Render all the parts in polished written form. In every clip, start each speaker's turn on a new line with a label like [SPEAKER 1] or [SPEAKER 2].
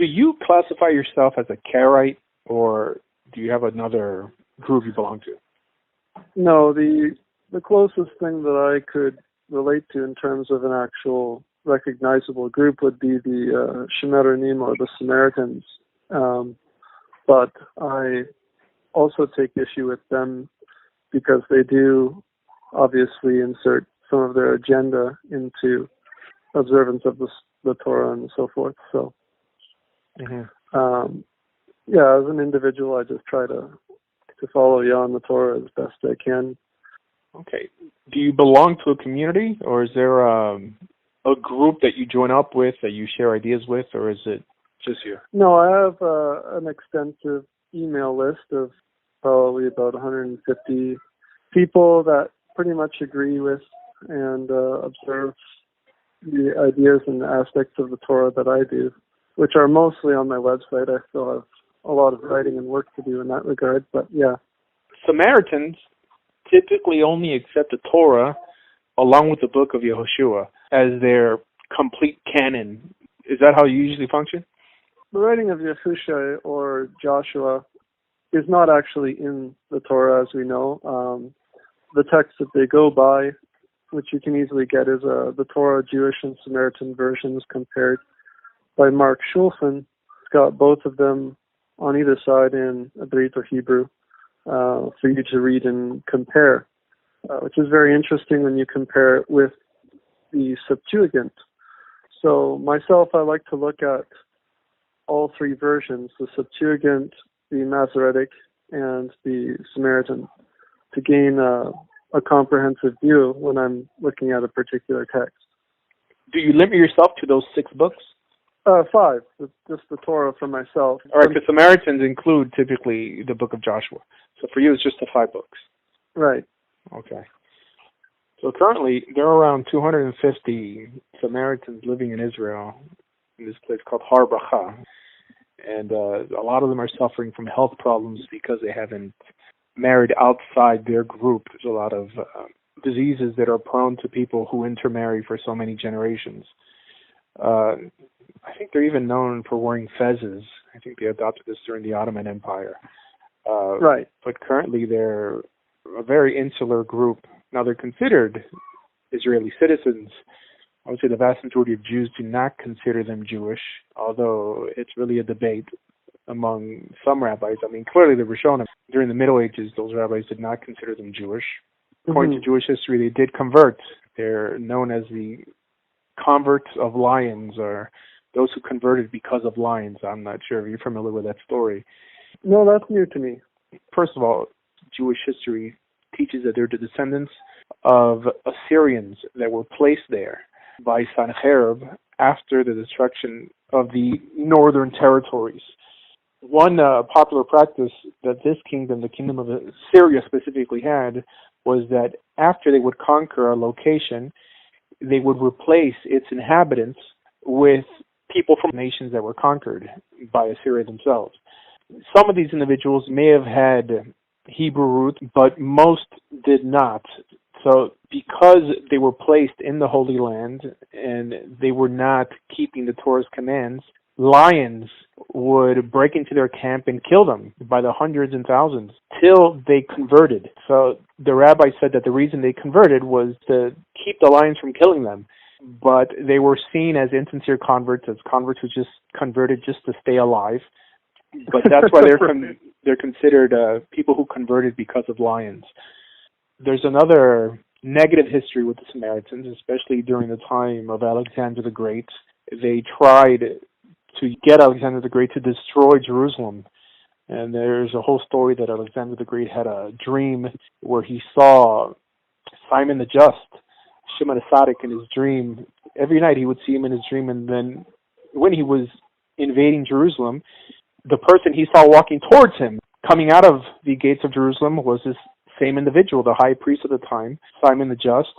[SPEAKER 1] Do you classify yourself as a Karaite, or do you have another group you belong to?
[SPEAKER 2] No, the closest thing that I could relate to in terms of an actual recognizable group would be the Shemaranim, or the Samaritans. But I also take issue with them because they do obviously insert some of their agenda into observance of the Torah and so forth. So, as an individual, I just try to follow Yah and the Torah as best I can.
[SPEAKER 1] Okay. Do you belong to a community, or is there a group that you join up with, that you share ideas with, or is it just you?
[SPEAKER 2] No, I have an extensive email list of probably about 150 people that pretty much agree with and observe the ideas and aspects of the Torah that I do, which are mostly on my website. I still have a lot of writing and work to do in that regard, but yeah.
[SPEAKER 1] Samaritans typically only accept the Torah along with the book of Yehoshua as their complete canon. Is that how you usually function?
[SPEAKER 2] The writing of Yehoshua or Joshua is not actually in the Torah, as we know. The text that they go by, which you can easily get, is the Torah Jewish and Samaritan versions compared by Mark Schulfen. It's got both of them on either side in Hebrew or Hebrew for you to read and compare, which is very interesting when you compare it with the Septuagint. So myself, I like to look at all three versions, the Septuagint, the Masoretic, and the Samaritan, to gain a comprehensive view when I'm looking at a particular text.
[SPEAKER 1] Do you limit yourself to those 6 books?
[SPEAKER 2] 5, just the Torah for myself.
[SPEAKER 1] All right, because Samaritans include typically the book of Joshua. So for you, it's just the 5 books.
[SPEAKER 2] Right.
[SPEAKER 1] Okay. So currently, there are around 250 Samaritans living in Israel, in this place called Har Bracha. And a lot of them are suffering from health problems because they haven't married outside their group. There's a lot of diseases that are prone to people who intermarry for so many generations. I think they're even known for wearing fezzes. I think they adopted this during the Ottoman Empire.
[SPEAKER 2] Right.
[SPEAKER 1] But currently they're a very insular group. Now they're considered Israeli citizens. I would say the vast majority of Jews do not consider them Jewish, although it's really a debate among some rabbis. I mean, clearly the Rishonim, during the Middle Ages, those rabbis did not consider them Jewish. According to Jewish history, they did convert. They're known as the converts of lions, or those who converted because of lions. I'm not sure if you're familiar with that story.
[SPEAKER 2] No, that's new to me.
[SPEAKER 1] First of all, Jewish history teaches that they're the descendants of Assyrians that were placed there by Sennacherib after the destruction of the northern territories. One popular practice that this kingdom, the kingdom of Syria specifically, had was that after they would conquer a location, they would replace its inhabitants with people from nations that were conquered by Assyria themselves. Some of these individuals may have had Hebrew roots, but most did not. So because they were placed in the Holy Land and they were not keeping the Torah's commands, lions would break into their camp and kill them by the hundreds and thousands till they converted. So the rabbi said that the reason they converted was to keep the lions from killing them. But they were seen as insincere converts, as converts who just converted just to stay alive. But that's why they're considered people who converted because of lions. There's another negative history with the Samaritans, especially during the time of Alexander the Great. They tried to get Alexander the Great to destroy Jerusalem. And there's a whole story that Alexander the Great had a dream where he saw Simon the Just, Shimon the Tzaddik, in his dream. Every night he would see him in his dream, and then when he was invading Jerusalem, the person he saw walking towards him, coming out of the gates of Jerusalem, was this same individual, the high priest of the time, Simon the Just.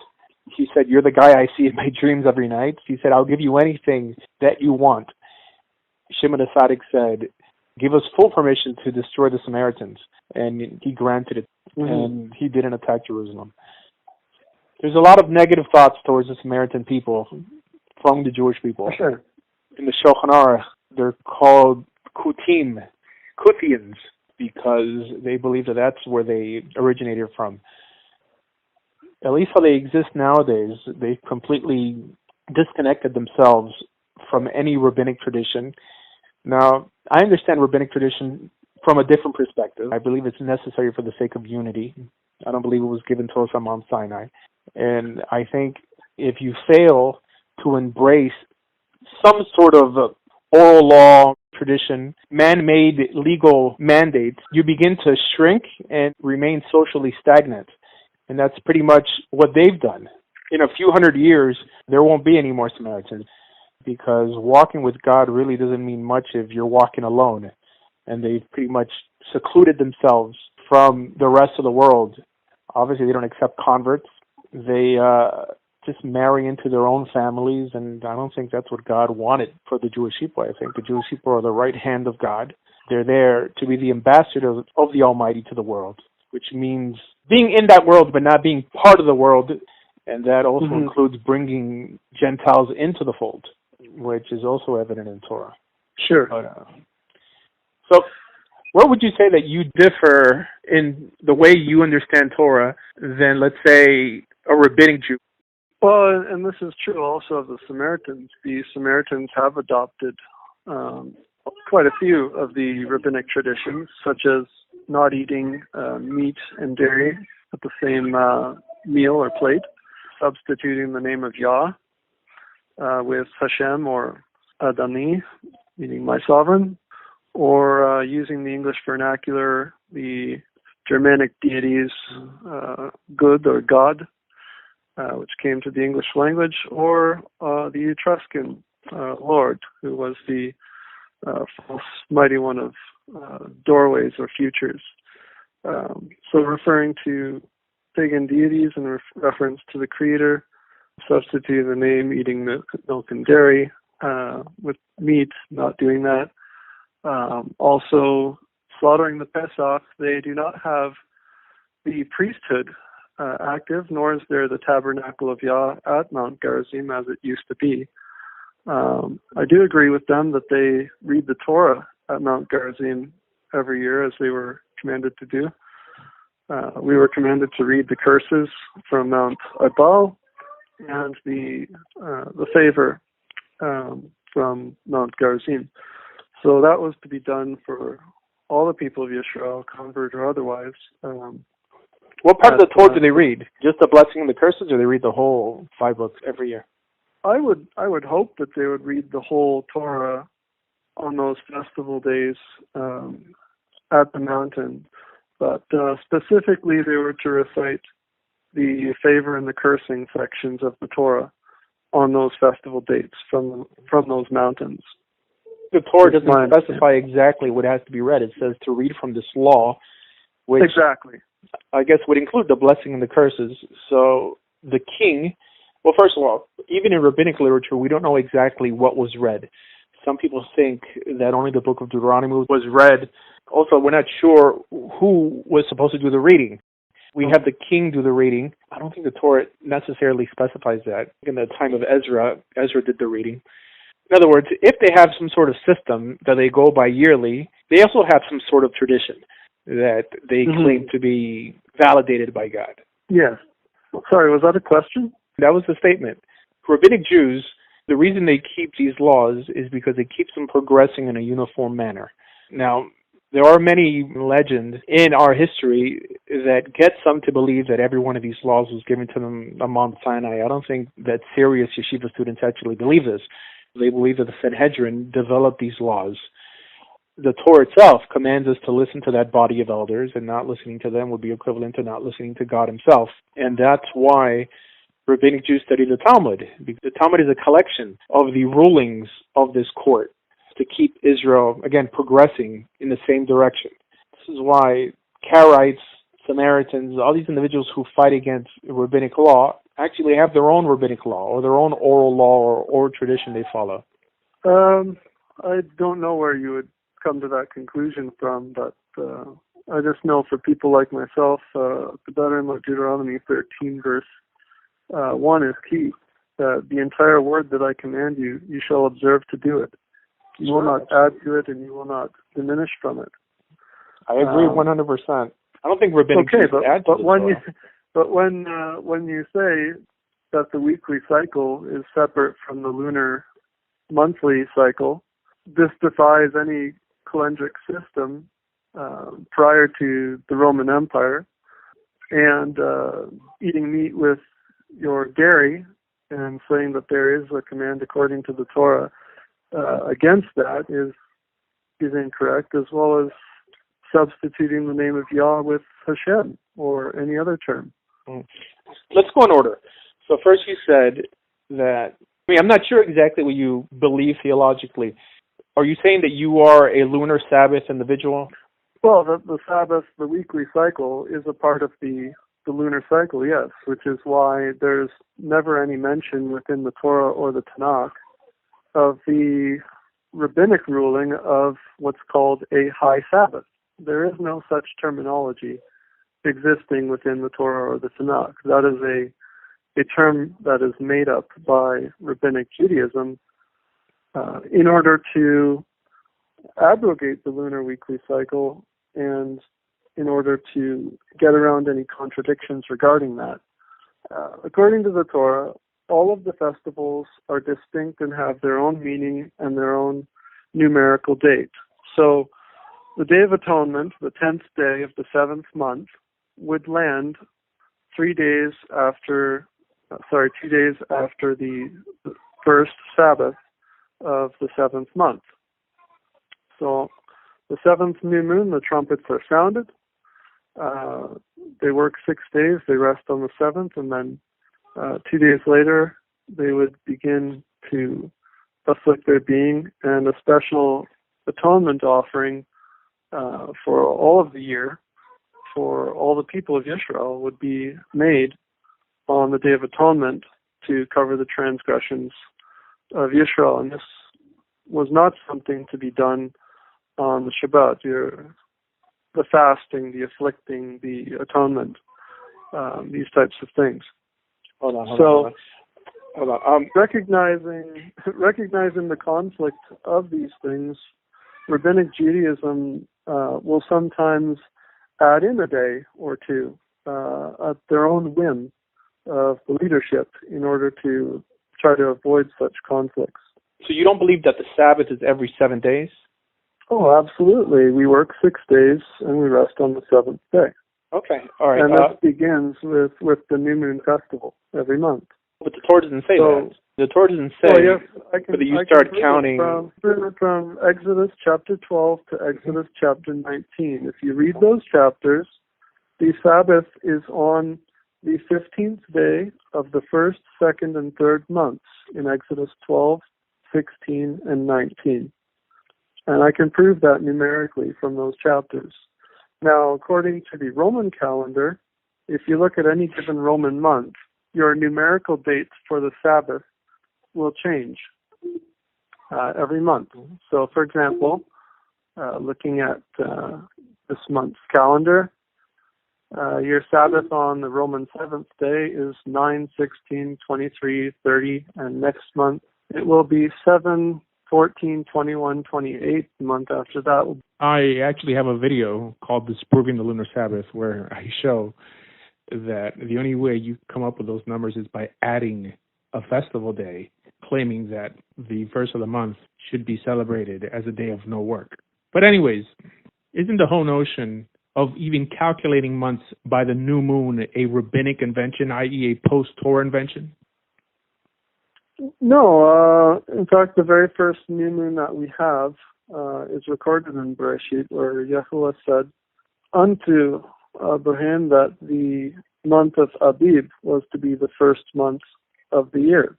[SPEAKER 1] He said, "You're the guy I see in my dreams every night." He said, "I'll give you anything that you want." Shimon the Tzaddik said, "Give us full permission to destroy the Samaritans." And he granted it, and he didn't attack Jerusalem. There's a lot of negative thoughts towards the Samaritan people from the Jewish people.
[SPEAKER 2] Sure.
[SPEAKER 1] In the Shulchan Aruch, They're called Kuthians, because they believe that that's where they originated from. At least how they exist nowadays, they've completely disconnected themselves from any rabbinic tradition. Now, I understand rabbinic tradition from a different perspective. I believe it's necessary for the sake of unity. I don't believe it was given to us on Mount Sinai. And I think if you fail to embrace some sort of oral law tradition, man-made legal mandates, you begin to shrink and remain socially stagnant. And that's pretty much what they've done. In a few hundred years, there won't be any more Samaritans, because walking with God really doesn't mean much if you're walking alone. And they've pretty much secluded themselves from the rest of the world. Obviously, they don't accept converts. They just marry into their own families, and I don't think that's what God wanted for the Jewish people. I think the Jewish people are the right hand of God. They're there to be the ambassadors of the Almighty to the world, which means being in that world but not being part of the world, and that also includes bringing Gentiles into the fold, which is also evident in Torah.
[SPEAKER 2] Sure.
[SPEAKER 1] So what would you say that you differ in the way you understand Torah than, let's say, a rabbinic Jew?
[SPEAKER 2] Well, and this is true also of the Samaritans. The Samaritans have adopted quite a few of the rabbinic traditions, such as not eating meat and dairy at the same meal or plate, substituting the name of Yah with Hashem or Adani, meaning my sovereign, or using the English vernacular, the Germanic deities, good or God, which came to the English language, or the Etruscan Lord, who was the false mighty one of doorways or futures. So referring to pagan deities in reference to the Creator, substituting the name, eating milk and dairy, with meat, not doing that. Also slaughtering the Pesach. They do not have the priesthood active, nor is there the tabernacle of Yah at Mount Gerizim as it used to be. I do agree with them that they read the Torah at Mount Gerizim every year, as they were commanded to do. We were commanded to read the curses from Mount Ebal and the favor from Mount Gerizim. So that was to be done for all the people of Yisrael, convert or otherwise.
[SPEAKER 1] What part of the Torah do they read? Just the blessing and the curses, or they read the whole 5 books every year?
[SPEAKER 2] I would hope that they would read the whole Torah on those festival days at the mountain. But specifically, they were to recite the favor and the cursing sections of the Torah on those festival dates from those mountains.
[SPEAKER 1] The Torah doesn't specify exactly what has to be read. It says to read from this law, which
[SPEAKER 2] exactly,
[SPEAKER 1] I guess would include the blessing and the curses. So the king, well, first of all, even in rabbinic literature, we don't know exactly what was read. Some people think that only the book of Deuteronomy was read. Also, we're not sure who was supposed to do the reading. We have the king do the reading. I don't think the Torah necessarily specifies that. In the time of Ezra did the reading. In other words, if they have some sort of system that they go by yearly, they also have some sort of tradition that they claim to be validated by God.
[SPEAKER 2] Yes. Sorry, was that a question?
[SPEAKER 1] That was the statement. Rabbinic Jews, the reason they keep these laws is because it keeps them progressing in a uniform manner. Now, there are many legends in our history that get some to believe that every one of these laws was given to them on Mount Sinai. I don't think that serious yeshiva students actually believe this. They believe that the Sanhedrin developed these laws. The Torah itself commands us to listen to that body of elders, and not listening to them would be equivalent to not listening to God himself. And that's why Rabbinic Jews study the Talmud. The Talmud is a collection of the rulings of this court to keep Israel, again, progressing in the same direction. This is why Karaites, Samaritans, all these individuals who fight against rabbinic law actually have their own rabbinic law or their own oral law or oral tradition they follow.
[SPEAKER 2] I don't know where you would come to that conclusion from, but I just know for people like myself, the Bayn of Deuteronomy 13 verse 1 is key. The entire word that I command you, you shall observe to do it. You will not add to it, and you will not diminish from it.
[SPEAKER 1] I agree 100%. I don't think rabbinic Jews add to the Torah.
[SPEAKER 2] But when you say that the weekly cycle is separate from the lunar monthly cycle, this defies any calendric system prior to the Roman Empire. And eating meat with your dairy and saying that there is a command according to the Torah against that is incorrect, as well as substituting the name of Yah with Hashem or any other term.
[SPEAKER 1] Let's go in order. So first you said that, I'm not sure exactly what you believe theologically. Are you saying that you are a lunar Sabbath individual?
[SPEAKER 2] Well, the Sabbath, the weekly cycle, is a part of the lunar cycle, yes, which is why there's never any mention within the Torah or the Tanakh of the rabbinic ruling of what's called a high Sabbath. There is no such terminology existing within the Torah or the Tanakh. That is a term that is made up by rabbinic Judaism in order to abrogate the lunar weekly cycle and in order to get around any contradictions regarding that. According to the Torah, all of the festivals are distinct and have their own meaning and their own numerical date. So the Day of Atonement, the 10th day of the 7th month, would land 2 days after the first Sabbath of the 7th month. So the 7th new moon, the trumpets are sounded. They work 6 days, they rest on the 7th, and then 2 days later they would begin to afflict their being, and a special atonement offering for all of the year for all the people of Israel would be made on the Day of Atonement to cover the transgressions of Israel. And this was not something to be done on the Shabbat. The fasting, the afflicting, the atonement, these types of things.
[SPEAKER 1] Hold on.
[SPEAKER 2] Recognizing the conflict of these things, Rabbinic Judaism will sometimes add in a day or two at their own whim of the leadership in order to try to avoid such conflicts.
[SPEAKER 1] So you don't believe that the Sabbath is every 7 days?
[SPEAKER 2] Oh, absolutely. We work 6 days and we rest on the 7th day.
[SPEAKER 1] Okay, all right.
[SPEAKER 2] And that begins with the New Moon Festival every month.
[SPEAKER 1] But the Torah doesn't say that. The Torah doesn't say that you start counting.
[SPEAKER 2] From Exodus chapter 12 to Exodus chapter 19. If you read those chapters, the Sabbath is on the 15th day of the first, second, and third months in Exodus 12, 16, and 19. And I can prove that numerically from those chapters. Now, according to the Roman calendar, if you look at any given Roman month, your numerical dates for the Sabbath will change every month. So, for example, looking at this month's calendar, your Sabbath on the Roman 7th day is 9, 16, 23, 30, and next month it will be 7, 14, 21, 28. The month after that.
[SPEAKER 3] I actually have a video called Disproving the Lunar Sabbath where I show that the only way you come up with those numbers is by adding a festival day, claiming that the first of the month should be celebrated as a day of no work. But anyways, isn't the whole notion of even calculating months by the new moon a rabbinic invention, i.e. a post-Torah invention?
[SPEAKER 2] No. In fact, the very first new moon that we have is recorded in Bereshit, where Yahuwah said unto Abraham that the month of Abib was to be the first month of the year.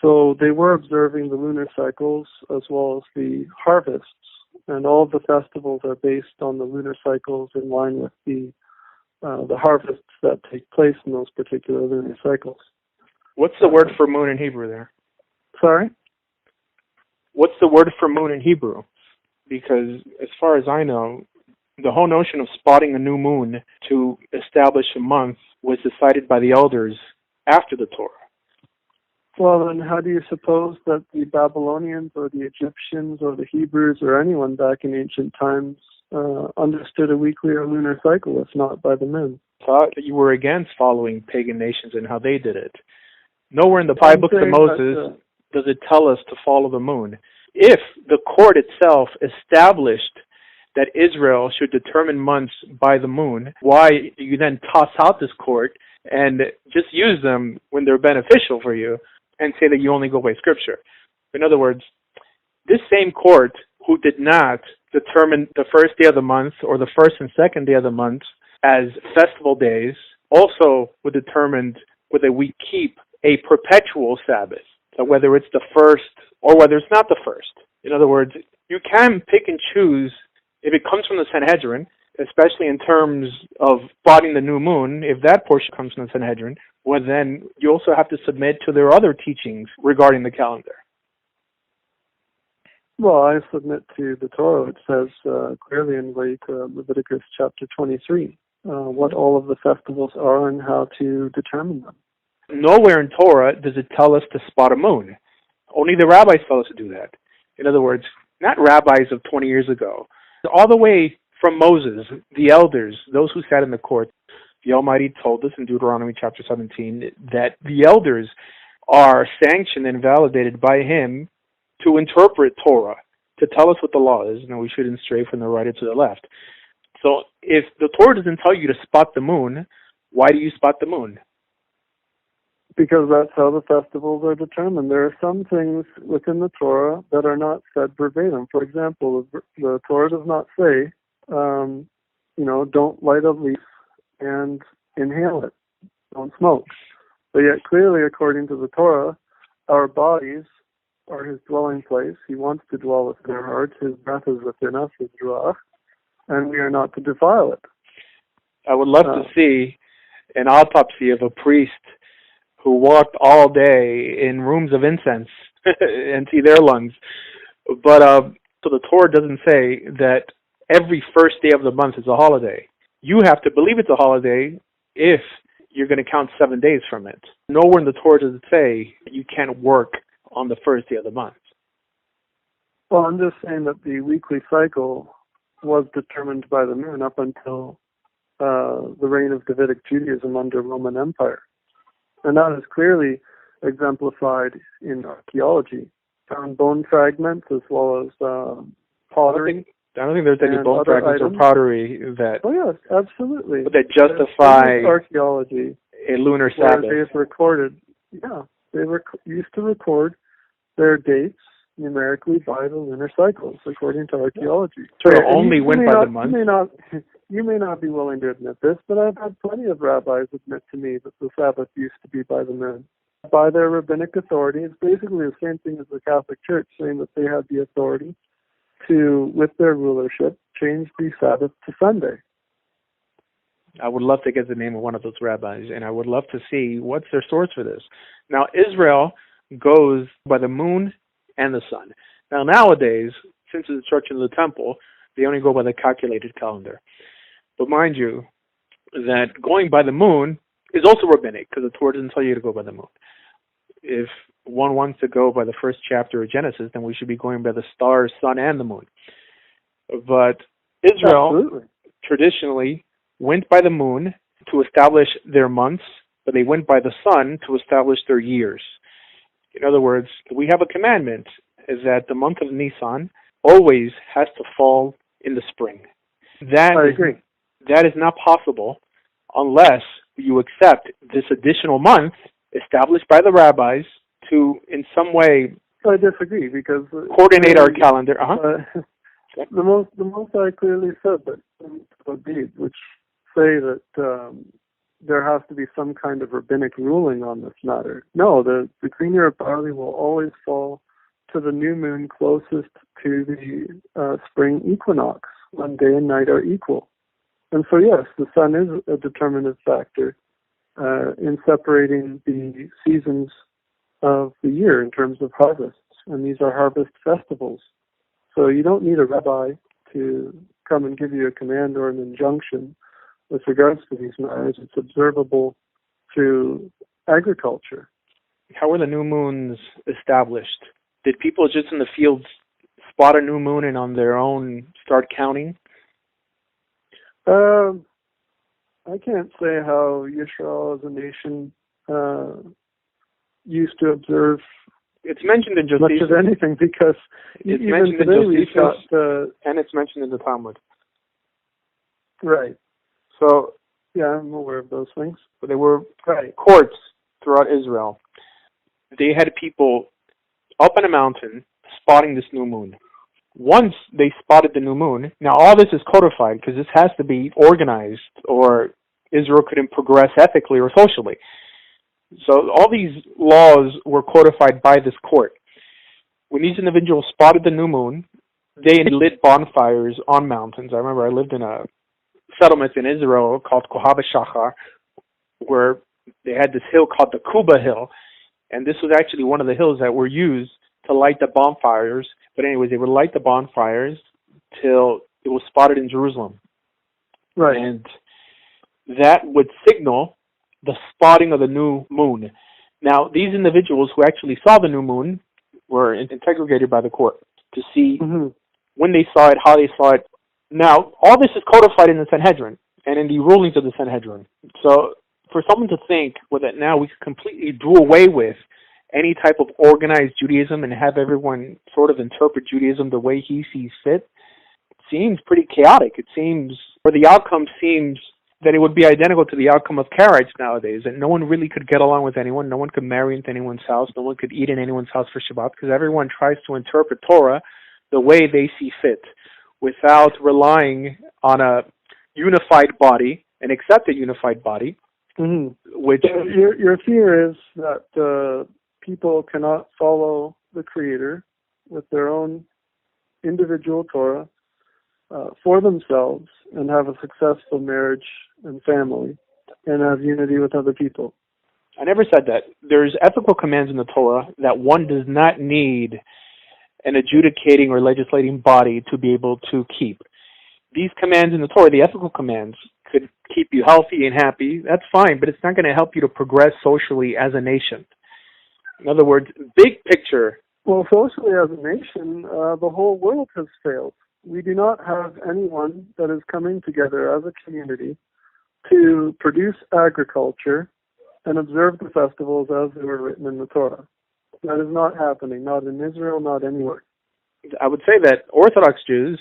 [SPEAKER 2] So they were observing the lunar cycles as well as the harvests, and all of the festivals are based on the lunar cycles in line with the harvests that take place in those particular lunar cycles.
[SPEAKER 1] What's the word for moon in Hebrew there?
[SPEAKER 2] Sorry?
[SPEAKER 1] What's the word for moon in Hebrew? Because as far as I know, the whole notion of spotting a new moon to establish a month was decided by the elders after the Torah.
[SPEAKER 2] Well, then how do you suppose that the Babylonians or the Egyptians or the Hebrews or anyone back in ancient times understood a weekly or lunar cycle, if not by the moon?
[SPEAKER 1] Thought that you were against following pagan nations and how they did it. Nowhere in the 5 books of Moses does it tell us to follow the moon. If the court itself established that Israel should determine months by the moon, why do you then toss out this court and just use them when they're beneficial for you and say that you only go by Scripture? In other words, this same court who did not determine the first day of the month or the first and second day of the month as festival days also would determine whether we keep a perpetual Sabbath, so whether it's the first or whether it's not the first. In other words, you can pick and choose if it comes from the Sanhedrin, especially in terms of spotting the new moon. If that portion comes from the Sanhedrin, well, then you also have to submit to their other teachings regarding the calendar.
[SPEAKER 2] Well, I submit to the Torah. It says clearly in Leviticus chapter 23 what all of the festivals are and how to determine them.
[SPEAKER 1] Nowhere in Torah does it tell us to spot a moon. Only the rabbis tell us to do that. In other words, not rabbis of 20 years ago. All the way from Moses, the elders, those who sat in the court, the Almighty told us in Deuteronomy chapter 17 that the elders are sanctioned and validated by Him to interpret Torah, to tell us what the law is, and we shouldn't stray from the right or to the left. So if the Torah doesn't tell you to spot the moon, why do you spot the moon?
[SPEAKER 2] Because that's how the festivals are determined. There are some things within the Torah that are not said verbatim. For example, the Torah does not say, don't light a leaf and inhale it. Don't smoke. But yet clearly, according to the Torah, our bodies are His dwelling place. He wants to dwell within our hearts. His breath is within us, His ruach, and we are not to defile it.
[SPEAKER 1] I would love to see an autopsy of a priest who walked all day in rooms of incense and see their lungs. But so the Torah doesn't say that every first day of the month is a holiday. You have to believe it's a holiday if you're going to count 7 days from it. Nowhere in the Torah does it say you can't work on the first day of the month.
[SPEAKER 2] Well, I'm just saying that the weekly cycle was determined by the moon up until the reign of Davidic Judaism under Roman Empire. And that is clearly exemplified in archaeology. Found bone fragments as well as pottery.
[SPEAKER 1] I don't think there's any bone fragments or pottery that.
[SPEAKER 2] Oh yes, absolutely.
[SPEAKER 1] That justify
[SPEAKER 2] archaeology.
[SPEAKER 1] A lunar Sabbath.
[SPEAKER 2] They've recorded. Yeah, they used to record their dates numerically by the lunar cycles, according to archaeology.
[SPEAKER 1] So only went by the month.
[SPEAKER 2] You may not be willing to admit this, but I've had plenty of rabbis admit to me that the Sabbath used to be by the moon. By their rabbinic authority, it's basically the same thing as the Catholic Church saying that they had the authority to, with their rulership, change the Sabbath to Sunday.
[SPEAKER 1] I would love to get the name of one of those rabbis, and I would love to see what's their source for this. Now, Israel goes by the moon and the sun. Now, nowadays, since the destruction of the temple, they only go by the calculated calendar. But mind you, that going by the moon is also rabbinic, because the Torah doesn't tell you to go by the moon. If one wants to go by the first chapter of Genesis, then we should be going by the stars, sun, and the moon. But Israel traditionally went by the moon to establish their months, but they went by the sun to establish their years. In other words, we have a commandment, is that the month of Nisan always has to fall in the spring.
[SPEAKER 2] I agree.
[SPEAKER 1] That is not possible unless you accept this additional month established by the rabbis to, in some way,
[SPEAKER 2] I disagree, because
[SPEAKER 1] coordinate our calendar.
[SPEAKER 2] The most I clearly said that deeds, which say that there has to be some kind of rabbinic ruling on this matter. No, the green year of barley will always fall to the new moon closest to the spring equinox, when day and night are equal. And so, yes, the sun is a determinative factor in separating the seasons of the year in terms of harvests. And these are harvest festivals. So you don't need a rabbi to come and give you a command or an injunction with regards to these matters. It's observable through agriculture.
[SPEAKER 1] How were the new moons established? Did people just in the fields spot a new moon and on their own start counting?
[SPEAKER 2] I can't say how Yisrael as a nation used to observe.
[SPEAKER 1] It's mentioned in Josephus.
[SPEAKER 2] Much of anything, because
[SPEAKER 1] it's
[SPEAKER 2] even
[SPEAKER 1] mentioned
[SPEAKER 2] today
[SPEAKER 1] in
[SPEAKER 2] we've
[SPEAKER 1] Josephus,
[SPEAKER 2] got
[SPEAKER 1] and it's mentioned in the Talmud.
[SPEAKER 2] Right.
[SPEAKER 1] So
[SPEAKER 2] yeah, I'm aware of those things.
[SPEAKER 1] There were courts throughout Israel. They had people up on a mountain spotting this new moon. Once they spotted the new moon, now all this is codified because this has to be organized or Israel couldn't progress ethically or socially. So all these laws were codified by this court. When these individuals spotted the new moon, they lit bonfires on mountains. I remember I lived in a settlement in Israel called Kohab Shachar, where they had this hill called the Kuba Hill, and this was actually one of the hills that were used to light the bonfires. But anyways, they would light the bonfires till it was spotted in Jerusalem.
[SPEAKER 2] Right.
[SPEAKER 1] And that would signal the spotting of the new moon. Now, these individuals who actually saw the new moon were interrogated by the court to see when they saw it, how they saw it. Now, all this is codified in the Sanhedrin and in the rulings of the Sanhedrin. So for someone to think that now we could completely do away with any type of organized Judaism and have everyone sort of interpret Judaism the way he sees fit, it seems pretty chaotic. It seems, or the outcome seems that it would be identical to the outcome of Karaites nowadays, and no one really could get along with anyone, no one could marry into anyone's house, no one could eat in anyone's house for Shabbat, because everyone tries to interpret Torah the way they see fit, without relying on a unified body, an accepted unified body, which...
[SPEAKER 2] Your fear is that people cannot follow the Creator with their own individual Torah for themselves and have a successful marriage and family and have unity with other people.
[SPEAKER 1] I never said that. There's ethical commands in the Torah that one does not need an adjudicating or legislating body to be able to keep. These commands in the Torah, the ethical commands, could keep you healthy and happy. That's fine, but it's not going to help you to progress socially as a nation. In other words, big picture.
[SPEAKER 2] Well, socially as a nation, the whole world has failed. We do not have anyone that is coming together as a community to produce agriculture and observe the festivals as they were written in the Torah. That is not happening, not in Israel, not anywhere.
[SPEAKER 1] I would say that Orthodox Jews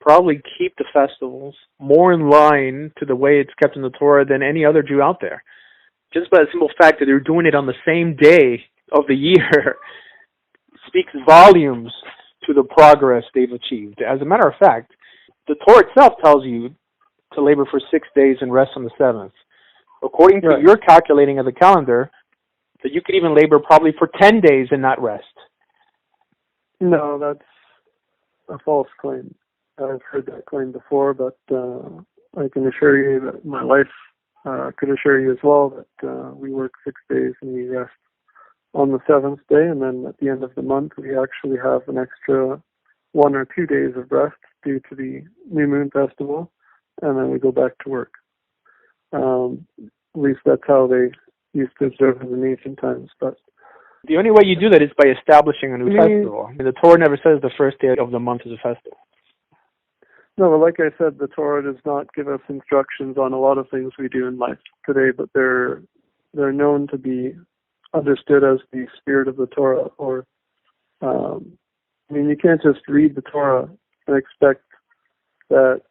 [SPEAKER 1] probably keep the festivals more in line to the way it's kept in the Torah than any other Jew out there. Just by the simple fact that they're doing it on the same day of the year speaks volumes to the progress they've achieved. As a matter of fact, the Torah itself tells you to labor for 6 days and rest on the seventh. According to your calculating of the calendar, that you could even labor probably for 10 days and not rest.
[SPEAKER 2] No, that's a false claim. I've heard that claim before, but I can assure you that my wife could assure you as well that we work 6 days and we rest on the seventh day, and then at the end of the month we actually have an extra 1 or 2 days of rest due to the New Moon Festival, and then we go back to work. At least that's how they used to observe in the ancient times. But
[SPEAKER 1] the only way you do that is by establishing a new festival. I mean, the Torah never says the first day of the month is a festival.
[SPEAKER 2] No, but like I said, the Torah does not give us instructions on a lot of things we do in life today, but they're known to be understood as the spirit of the Torah. Or, I mean, you can't just read the Torah and expect that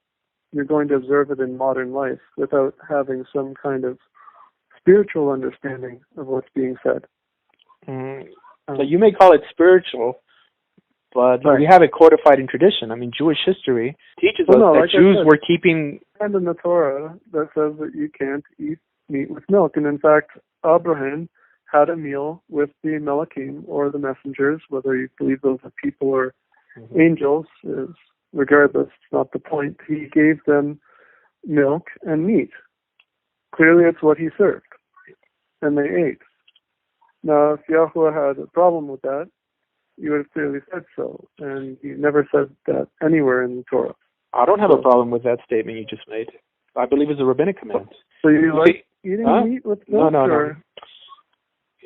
[SPEAKER 2] you're going to observe it in modern life without having some kind of spiritual understanding of what's being said.
[SPEAKER 1] So you may call it spiritual, but we have it codified in tradition. I mean, Jewish history teaches us that Jews were keeping...
[SPEAKER 2] And in the Torah that says that you can't eat meat with milk. And in fact, Abraham had a meal with the Melachim, or the messengers, whether you believe those are people or angels, is regardless, it's not the point. He gave them milk and meat. Clearly it's what he served. And they ate. Now, if Yahuwah had a problem with that, you would have clearly said so. And you never said that anywhere in the Torah.
[SPEAKER 1] I don't have a problem with that statement you just made. I believe it's a rabbinic command.
[SPEAKER 2] So you like eating meat with milk?
[SPEAKER 1] No.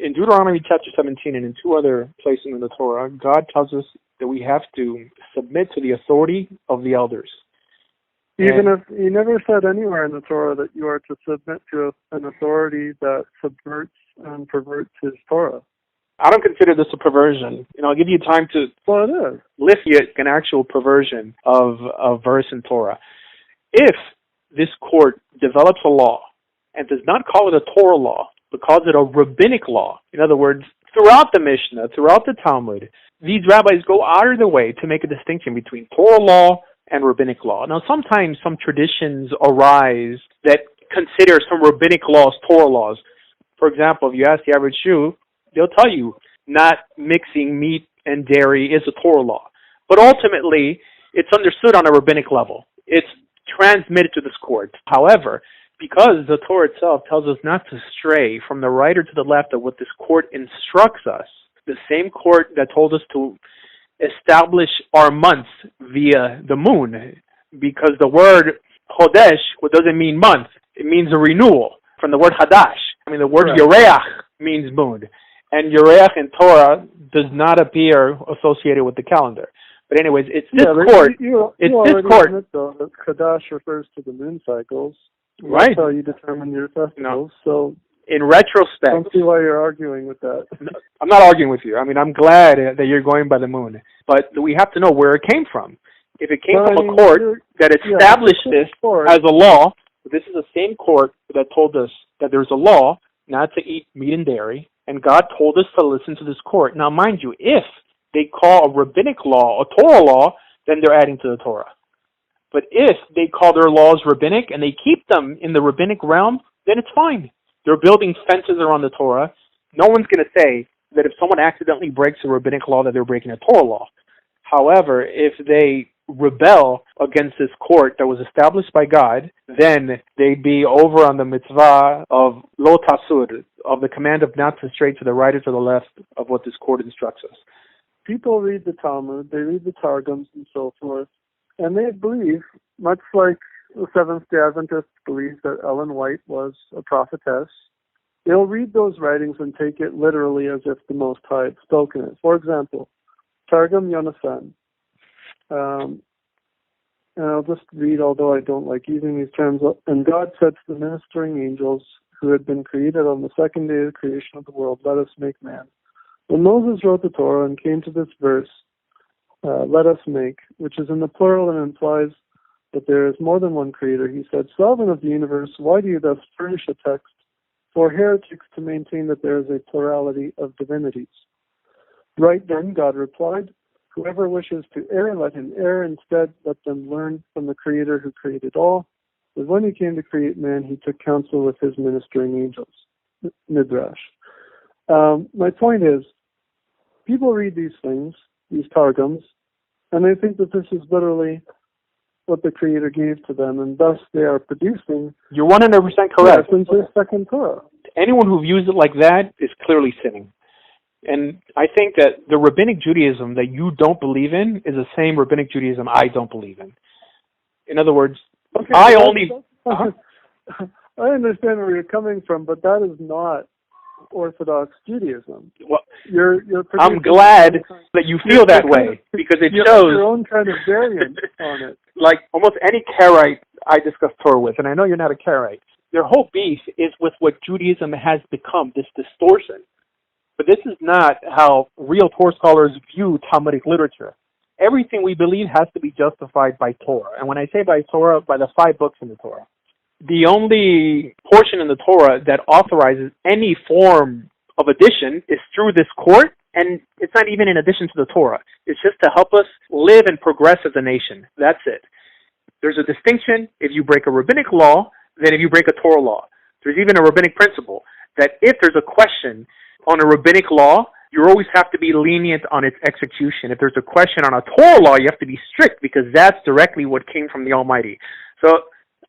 [SPEAKER 1] In Deuteronomy chapter 17 and in two other places in the Torah, God tells us that we have to submit to the authority of the elders.
[SPEAKER 2] Even if he never said anywhere in the Torah that you are to submit to an authority that subverts and perverts his Torah.
[SPEAKER 1] I don't consider this a perversion. I'll give you time to list an actual perversion of a verse in Torah. If this court develops a law and does not call it a Torah law, but calls it a rabbinic law, in other words, throughout the Mishnah, throughout the Talmud, these rabbis go out of their way to make a distinction between Torah law and rabbinic law. Now, sometimes some traditions arise that consider some rabbinic laws Torah laws. For example, if you ask the average Jew, they'll tell you not mixing meat and dairy is a Torah law. But ultimately, it's understood on a rabbinic level. It's transmitted to this court. However, because the Torah itself tells us not to stray from the right or to the left of what this court instructs us, the same court that told us to establish our months via the moon, because the word Chodesh doesn't mean month, it means a renewal. From the word Hadash, the word Yoreach means moon. And Yoreach in Torah does not appear associated with the calendar. But anyways, it's this court. It's this court.
[SPEAKER 2] Admit, though, that Hadash refers to the moon cycles.
[SPEAKER 1] Right.
[SPEAKER 2] That's how you determine your festivals.
[SPEAKER 1] No.
[SPEAKER 2] So
[SPEAKER 1] in retrospect,
[SPEAKER 2] I don't see why you're arguing with that.
[SPEAKER 1] I'm not arguing with you. I'm glad that you're going by the moon. But we have to know where it came from. If it came from a court that established this as a law, this is the same court that told us that there's a law not to eat meat and dairy, and God told us to listen to this court. Now, mind you, if they call a rabbinic law a Torah law, then they're adding to the Torah. But if they call their laws rabbinic and they keep them in the rabbinic realm, then it's fine. They're building fences around the Torah. No one's going to say that if someone accidentally breaks a rabbinic law that they're breaking a Torah law. However, if they rebel against this court that was established by God, then they'd be over on the mitzvah of lo tasud, of the command of not to stray to the right or to the left of what this court instructs us.
[SPEAKER 2] People read the Talmud, they read the Targums and so forth, and they believe, much like the Seventh-day Adventists believe that Ellen White was a prophetess, they'll read those writings and take it literally as if the Most High had spoken it. For example, Targum Yonasan. And I'll just read, although I don't like using these terms. And God said to the ministering angels who had been created on the second day of the creation of the world, let us make man. When Moses wrote the Torah and came to this verse, let us make, which is in the plural and implies that there is more than one creator, he said, Sovereign of the universe, why do you thus furnish a text for heretics to maintain that there is a plurality of divinities? Right then, God replied, whoever wishes to err, let him err. Instead, let them learn from the Creator who created all. But when he came to create man, he took counsel with his ministering angels. Midrash. My point is, people read these things, these Targums, and they think that this is literally what the Creator gave to them, and thus they are producing...
[SPEAKER 1] You're 100% correct.
[SPEAKER 2] Since their second Torah.
[SPEAKER 1] Anyone who views it like that is clearly sinning. And I think that the rabbinic Judaism that you don't believe in is the same rabbinic Judaism I don't believe in. In other words,
[SPEAKER 2] okay,
[SPEAKER 1] I only...
[SPEAKER 2] I understand where you're coming from, but that is not Orthodox Judaism.
[SPEAKER 1] Well,
[SPEAKER 2] you're
[SPEAKER 1] I'm glad that you feel that way, because it shows...
[SPEAKER 2] your own kind of variant on it.
[SPEAKER 1] Like almost any Karaite I discuss Torah with, and I know you're not a Karaite, their whole beef is with what Judaism has become, this distortion. But this is not how real Torah scholars view Talmudic literature. Everything we believe has to be justified by Torah. And when I say by Torah, by the 5 books in the Torah. The only portion in the Torah that authorizes any form of addition is through this court, and it's not even in addition to the Torah. It's just to help us live and progress as a nation. That's it. There's a distinction if you break a rabbinic law than if you break a Torah law. There's even a rabbinic principle that if there's a question on a rabbinic law, you always have to be lenient on its execution. If there's a question on a Torah law, you have to be strict because that's directly what came from the Almighty. So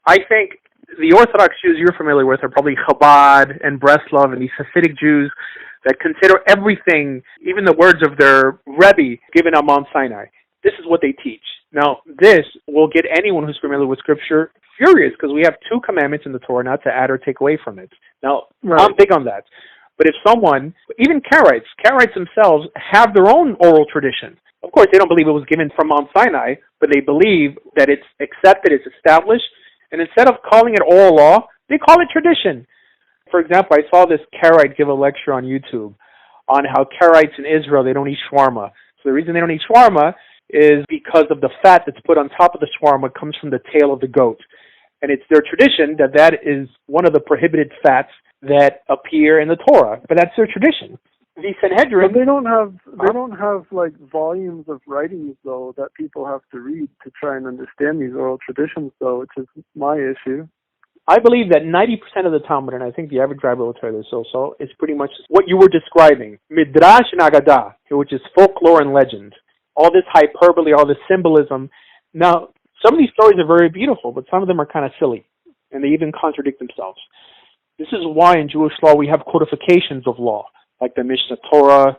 [SPEAKER 1] I think the Orthodox Jews you're familiar with are probably Chabad and Breslov and these Hasidic Jews that consider everything, even the words of their Rebbe given on Mount Sinai. This is what they teach. Now, this will get anyone who's familiar with Scripture furious because we have 2 commandments in the Torah not to add or take away from it. Now, right. I'm big on that. But if someone, even Karaites themselves have their own oral tradition. Of course, they don't believe it was given from Mount Sinai, but they believe that it's accepted, it's established, and instead of calling it oral law, they call it tradition. For example, I saw this Karaite give a lecture on YouTube on how Karaites in Israel, they don't eat shawarma. So the reason they don't eat shawarma is because of the fat that's put on top of the shawarma comes from the tail of the goat. And it's their tradition that is one of the prohibited fats that appear in the Torah. But that's their tradition. The Sanhedrin...
[SPEAKER 2] But they don't have like volumes of writings, though, that people have to read to try and understand these oral traditions, though, which is my issue.
[SPEAKER 1] I believe that 90% of the Talmud, and I think the average rabbi will tell you this also, is pretty much what you were describing. Midrash and Agadah, which is folklore and legend. All this hyperbole, all this symbolism. Now, some of these stories are very beautiful, but some of them are kind of silly, and they even contradict themselves. This is why in Jewish law we have codifications of law, like the Mishnah Torah,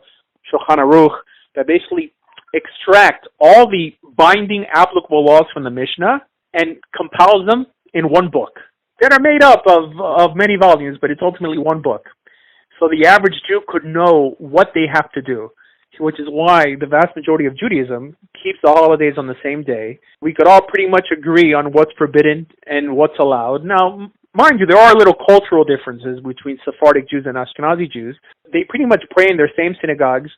[SPEAKER 1] Shulchan Aruch, that basically extract all the binding applicable laws from the Mishnah and compiles them in one book. That are made up of many volumes, but it's ultimately one book. So the average Jew could know what they have to do, which is why the vast majority of Judaism keeps the holidays on the same day. We could all pretty much agree on what's forbidden and what's allowed. Now, mind you, there are little cultural differences between Sephardic Jews and Ashkenazi Jews. They pretty much pray in their same synagogues.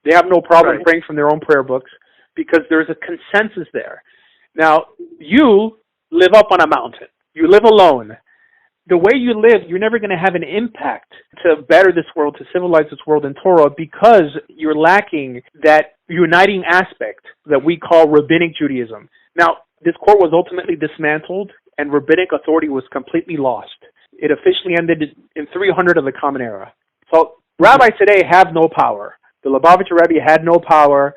[SPEAKER 1] They have no problem praying from their own prayer books because there's a consensus there. Now, you live up on a mountain. You live alone. The way you live, you're never going to have an impact to better this world, to civilize this world in Torah, because you're lacking that uniting aspect that we call Rabbinic Judaism. Now, this court was ultimately dismantled, and Rabbinic authority was completely lost. It officially ended in 300 of the Common Era. So rabbis today have no power. The Lubavitcher Rebbe had no power.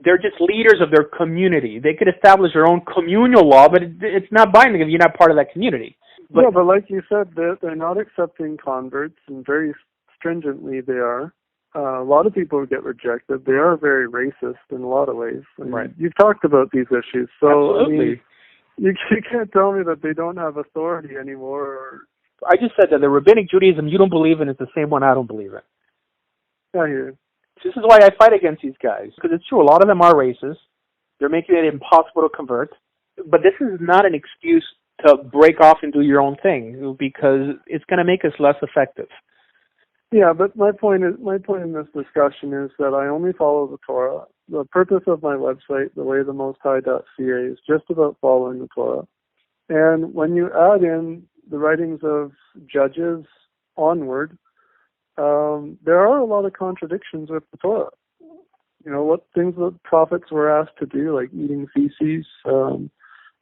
[SPEAKER 1] They're just leaders of their community. They could establish their own communal law, but it's not binding if you're not part of that community.
[SPEAKER 2] But like you said, they're not accepting converts, and very stringently they are. A lot of people get rejected. They are very racist in a lot of ways.
[SPEAKER 1] Right.
[SPEAKER 2] You've talked about these issues. So,
[SPEAKER 1] absolutely.
[SPEAKER 2] I mean, you can't tell me that they don't have authority anymore.
[SPEAKER 1] I just said that the Rabbinic Judaism you don't believe in is the same one I don't believe in.
[SPEAKER 2] I hear you.
[SPEAKER 1] This is why I fight against these guys, because it's true, a lot of them are racist. They're making it impossible to convert. But this is not an excuse to break off and do your own thing, because it's going to make us less effective.
[SPEAKER 2] Yeah, but my point in this discussion is that I only follow the Torah. The purpose of my website, thewaythemosthigh.ca, is just about following the Torah. And when you add in the writings of judges onward, there are a lot of contradictions with the Torah. You know, what things the prophets were asked to do, like eating feces.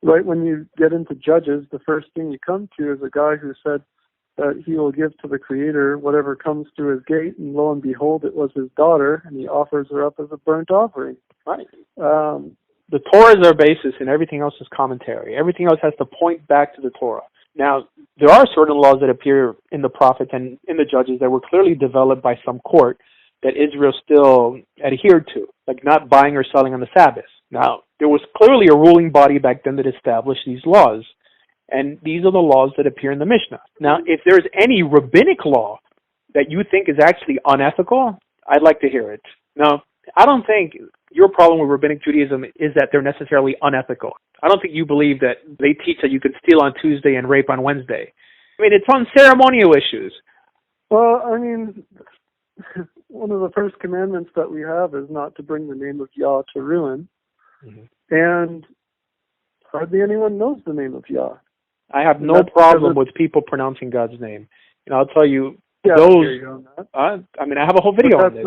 [SPEAKER 2] Right when you get into Judges, the first thing you come to is a guy who said that he will give to the Creator whatever comes to his gate, and lo and behold, it was his daughter, and he offers her up as a burnt offering.
[SPEAKER 1] Right. The Torah is our basis, and everything else is commentary. Everything else has to point back to the Torah. Now, there are certain laws that appear in the prophets and in the judges that were clearly developed by some court that Israel still adhered to, like not buying or selling on the Sabbath. Now, there was clearly a ruling body back then that established these laws, and these are the laws that appear in the Mishnah. Now, if there's any rabbinic law that you think is actually unethical, I'd like to hear it. Now, I don't think your problem with Rabbinic Judaism is that they're necessarily unethical. I don't think you believe that they teach that you can steal on Tuesday and rape on Wednesday. I mean, it's on ceremonial issues.
[SPEAKER 2] Well, I mean, one of the first commandments that we have is not to bring the name of Yah to ruin. Mm-hmm. And hardly anyone knows the name of Yah.
[SPEAKER 1] I have no problem with people pronouncing God's name. And I'll tell you, I have a whole video on this.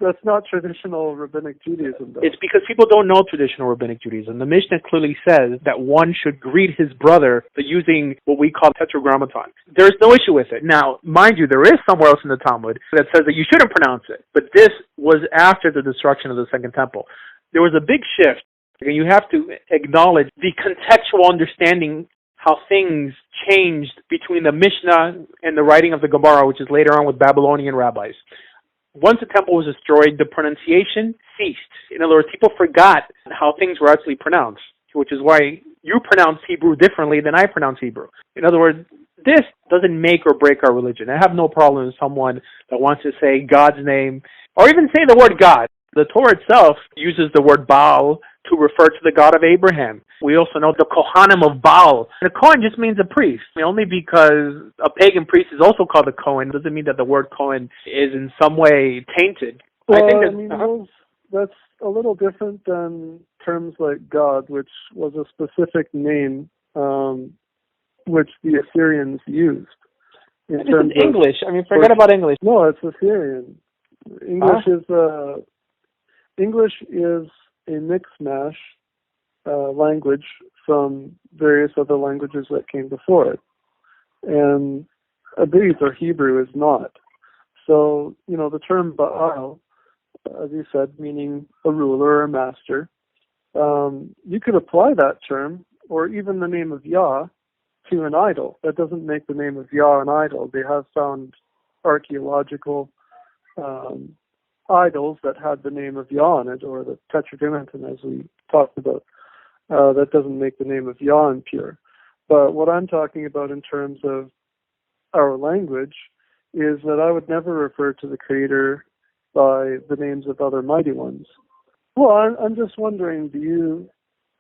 [SPEAKER 2] That's not traditional Rabbinic Judaism, though.
[SPEAKER 1] It's because people don't know traditional Rabbinic Judaism. The Mishnah clearly says that one should greet his brother using what we call tetragrammaton. There's no issue with it. Now, mind you, there is somewhere else in the Talmud that says that you shouldn't pronounce it. But this was after the destruction of the Second Temple. There was a big shift. You have to acknowledge the contextual understanding how things changed between the Mishnah and the writing of the Gemara, which is later on with Babylonian rabbis. Once the temple was destroyed, the pronunciation ceased. In other words, people forgot how things were actually pronounced, which is why you pronounce Hebrew differently than I pronounce Hebrew. In other words, this doesn't make or break our religion. I have no problem with someone that wants to say God's name, or even say the word God. The Torah itself uses the word Baal to refer to the God of Abraham. We also know the Kohanim of Baal. The Kohen just means a priest. Only because a pagan priest is also called a Kohen doesn't mean that the word Kohen is in some way tainted.
[SPEAKER 2] Well, that's a little different than terms like God, which was a specific name which the Assyrians used.
[SPEAKER 1] In terms of English. Forget about English.
[SPEAKER 2] No, it's Assyrian. English is a mix-mash language from various other languages that came before it. And Abraham or Hebrew is not. So, the term Baal, as you said, meaning a ruler or a master, you could apply that term, or even the name of Yah, to an idol. That doesn't make the name of Yah an idol. They have found archaeological idols that had the name of Yah in it, or the Tetragrammaton, as we talked about. That doesn't make the name of Yah impure. But what I'm talking about in terms of our language is that I would never refer to the Creator by the names of other mighty ones. Well, I'm just wondering, do you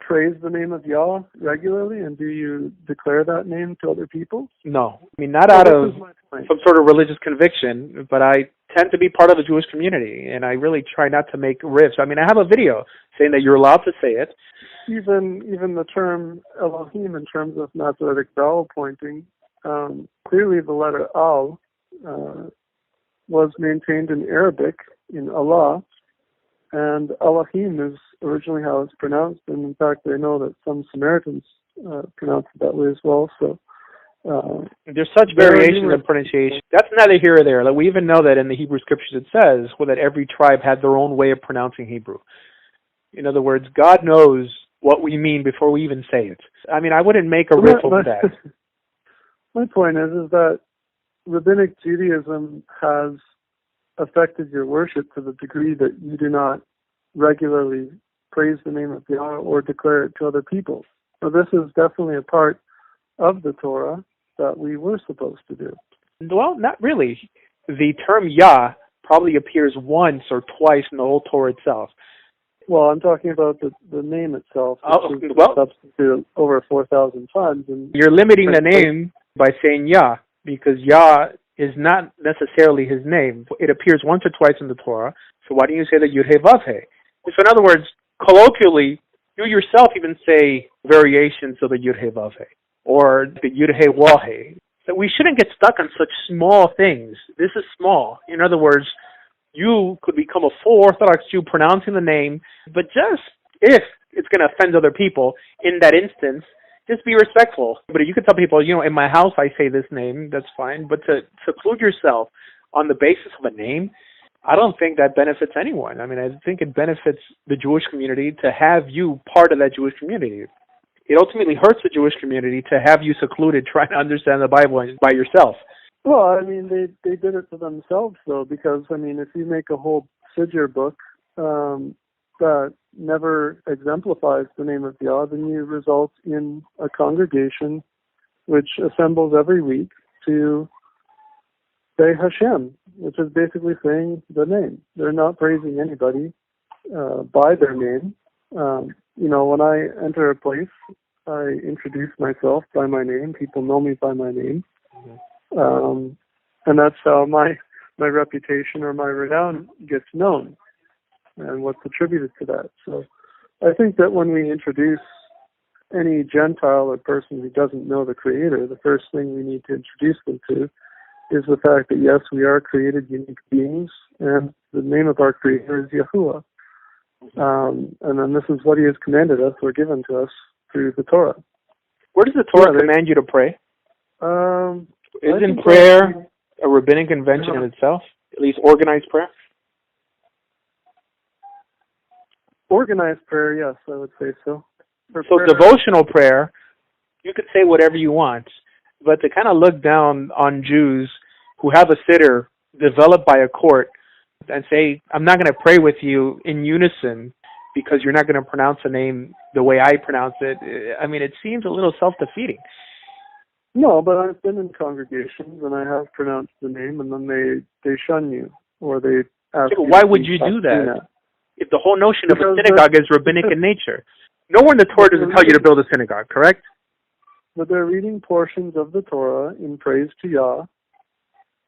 [SPEAKER 2] praise the name of Yah regularly, and do you declare that name to other people?
[SPEAKER 1] No. Not out of some sort of religious conviction, but I tend to be part of the Jewish community, and I really try not to make riffs. I have a video saying that you're allowed to say it.
[SPEAKER 2] Even the term Elohim in terms of Masoretic vowel pointing, clearly the letter Al was maintained in Arabic, in Allah, and Elohim is originally how it's pronounced, and in fact I know that some Samaritans pronounce it that way as well. So
[SPEAKER 1] there's such variations in pronunciation. That's neither here or there. We even know that in the Hebrew scriptures it says that every tribe had their own way of pronouncing Hebrew. In other words, God knows what we mean before we even say it. I wouldn't make a riff over that.
[SPEAKER 2] My point is that Rabbinic Judaism has affected your worship to the degree that you do not regularly praise the name of Yah or declare it to other people. So this is definitely a part of the Torah that we were supposed to do.
[SPEAKER 1] Well, not really. The term Yah probably appears once or twice in the whole Torah itself.
[SPEAKER 2] Well, I'm talking about the name itself, which is substituted over 4,000 times. And
[SPEAKER 1] you're limiting the name by saying Yah, because Yah is not necessarily his name. It appears once or twice in the Torah, so why don't you say that Yud-Heh-Vav-Heh? So in other words, colloquially, you yourself even say variations of the Yud-Heh-Vav-Heh, or the Yud-Heh-Wah-Heh. So we shouldn't get stuck on such small things. This is small. In other words, you could become a full Orthodox Jew pronouncing the name, but just if it's going to offend other people in that instance, just be respectful. But you could tell people, in my house I say this name, that's fine. But to seclude yourself on the basis of a name, I don't think that benefits anyone. I think it benefits the Jewish community to have you part of that Jewish community. It ultimately hurts the Jewish community to have you secluded trying to understand the Bible by yourself.
[SPEAKER 2] Well, they did it to themselves, though, because, if you make a whole Siddur book that never exemplifies the name of Yah, then you result in a congregation which assembles every week to say Hashem, which is basically saying the name. They're not praising anybody by their name. When I enter a place, I introduce myself by my name. People know me by my name. And that's how my reputation or my renown gets known, and what's attributed to that. So I think that when we introduce any Gentile or person who doesn't know the Creator, the first thing we need to introduce them to is the fact that, yes, we are created unique beings, and the name of our Creator is Yahuwah. And then this is what He has commanded us or given to us through the Torah.
[SPEAKER 1] Where does the Torah command you to pray? Isn't prayer a rabbinic convention in itself? At least organized prayer?
[SPEAKER 2] Organized prayer, yes, I would say so.
[SPEAKER 1] So devotional prayer, you could say whatever you want, but to kind of look down on Jews who have a siddur developed by a court and say, I'm not going to pray with you in unison because you're not going to pronounce a name the way I pronounce it, it seems a little self-defeating.
[SPEAKER 2] No, but I've been in congregations and I have pronounced the name, and then they shun you, or they ask you.
[SPEAKER 1] Why would you do that? If the whole notion of a synagogue is rabbinic in nature. Nowhere in the Torah does it tell you to build a synagogue, correct?
[SPEAKER 2] But they're reading portions of the Torah in praise to Yah,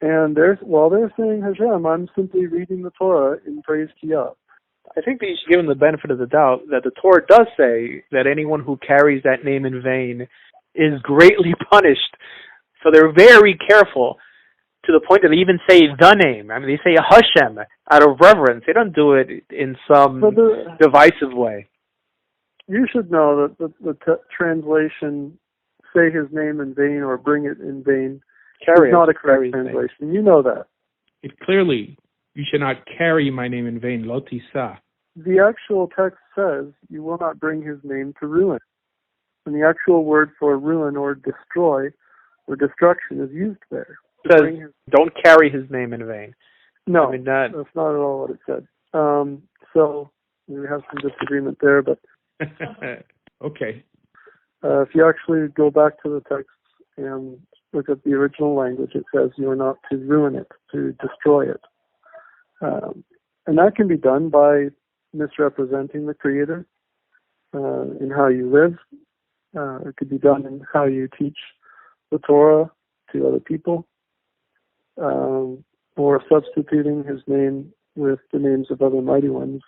[SPEAKER 2] and while they're saying Hashem, I'm simply reading the Torah in praise to Yah.
[SPEAKER 1] I think that you should give them the benefit of the doubt that the Torah does say that anyone who carries that name in vain is greatly punished. So they're very careful to the point that they even say the name. I mean, they say Hashem out of reverence. They don't do it in some divisive way.
[SPEAKER 2] You should know that the translation, say his name in vain or bring it in vain, is not a correct translation. You know that.
[SPEAKER 3] It clearly, you should not carry my name in vain, lo tisa.
[SPEAKER 2] The actual text says you will not bring his name to ruin. And the actual word for ruin or destroy or destruction is used there.
[SPEAKER 1] It says, don't carry his name in vain.
[SPEAKER 2] No,
[SPEAKER 1] I mean,
[SPEAKER 2] that's not at all what it said. So we have some disagreement there, but
[SPEAKER 3] okay.
[SPEAKER 2] If you actually go back to the text and look at the original language, it says you are not to ruin it, to destroy it. And that can be done by misrepresenting the Creator in how you live. It could be done in how you teach the Torah to other people, or substituting his name with the names of other mighty ones,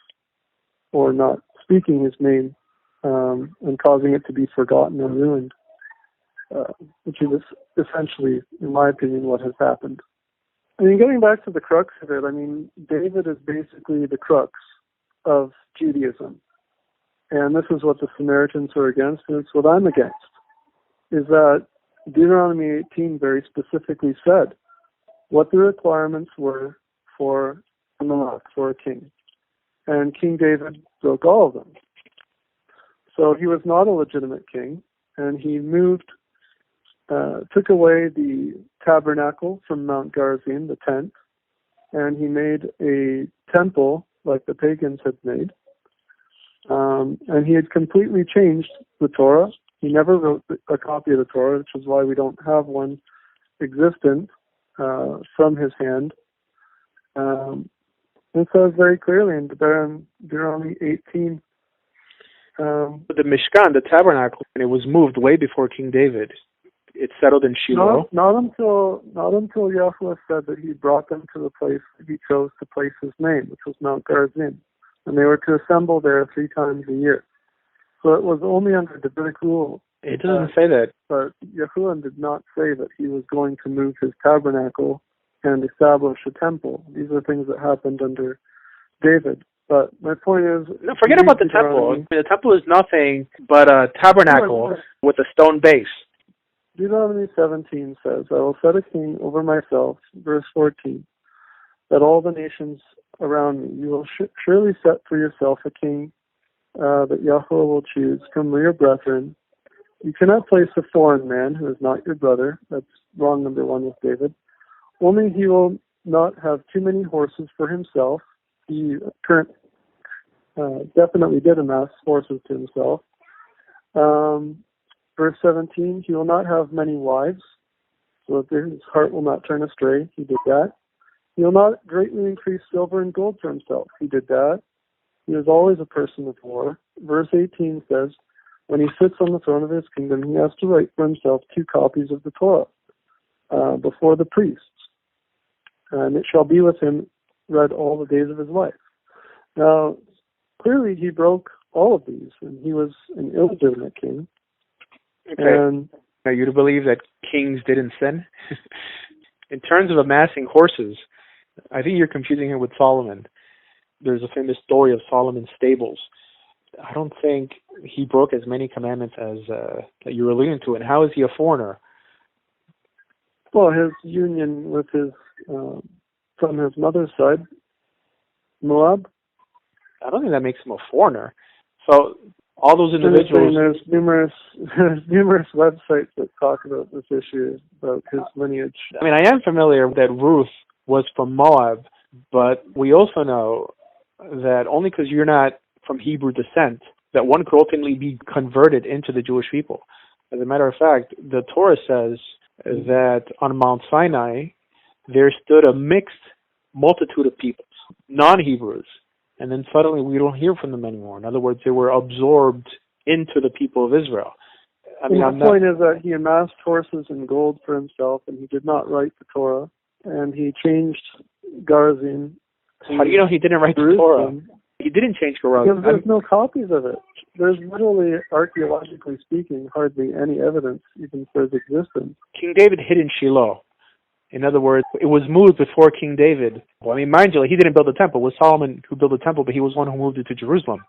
[SPEAKER 2] or not speaking his name and causing it to be forgotten or ruined, which is essentially, in my opinion, what has happened. I mean, getting back to the crux of it, I mean, David is basically the crux of Judaism. And this is what the Samaritans are against, and it's what I'm against, is that Deuteronomy 18 very specifically said what the requirements were for a monarch, for a king. And King David broke all of them. So he was not a legitimate king, and he took away the tabernacle from Mount Gerizim, the tent, and he made a temple like the pagans had made. And he had completely changed the Torah. He never wrote a copy of the Torah, which is why we don't have one existent from his hand. It says very clearly in Deuteronomy 18.
[SPEAKER 1] The Mishkan, the tabernacle, and it was moved way before King David. It settled in Shiloh.
[SPEAKER 2] Not until Yahweh said that he brought them to the place he chose to place his name, which was Mount Gerizim. And they were to assemble there 3 times a year. So it was only under Davidic rule.
[SPEAKER 1] It doesn't say that.
[SPEAKER 2] But Yahukhenun did not say that he was going to move his tabernacle and establish a temple. These are things that happened under David. But my point is...
[SPEAKER 1] No, forget about the temple. I mean, the temple is nothing but a tabernacle with a stone base.
[SPEAKER 2] Deuteronomy 17 says, I will set a king over myself, verse 14, that all the nations around me, you will surely set for yourself a king that Yahweh will choose from your brethren. You cannot place a foreign man who is not your brother. That's wrong number 1 with David. Only he will not have too many horses for himself. He definitely did amass horses to himself. Verse 17, he will not have many wives, so that his heart will not turn astray. He did that. He will not greatly increase silver and gold for himself. He did that. He is always a person of war. Verse 18 says, when he sits on the throne of his kingdom, he has to write for himself 2 copies of the Torah before the priests. And it shall be with him read all the days of his life. Now, clearly he broke all of these, and he was an illegitimate king.
[SPEAKER 1] Okay.
[SPEAKER 2] And
[SPEAKER 1] now, you to believe that kings didn't sin? In terms of amassing horses, I think you're confusing him with Solomon. There's a famous story of Solomon's stables. I don't think he broke as many commandments as that you're alluding to. And how is he a foreigner?
[SPEAKER 2] Well, his union with his from his mother's side, Moab.
[SPEAKER 1] I don't think that makes him a foreigner. So all those individuals.
[SPEAKER 2] There's numerous websites that talk about this issue, about his lineage.
[SPEAKER 1] I mean, I am familiar that Ruth was from Moab, but we also know that only because you're not from Hebrew descent, that one could ultimately be converted into the Jewish people. As a matter of fact, the Torah says that on Mount Sinai, there stood a mixed multitude of peoples, non-Hebrews, and then suddenly we don't hear from them anymore. In other words, they were absorbed into the people of Israel.
[SPEAKER 2] The point is that he amassed horses and gold for himself, and he did not write the Torah, and he changed Garazim.
[SPEAKER 1] How do you know he didn't write the Torah? He didn't change Garazim.
[SPEAKER 2] Because there's no copies of it. There's literally, archaeologically speaking, hardly any evidence even for his existence.
[SPEAKER 1] King David hid in Shiloh. In other words, it was moved before King David. Well, mind you, he didn't build the temple. It was Solomon who built the temple, but he was one who moved it to Jerusalem.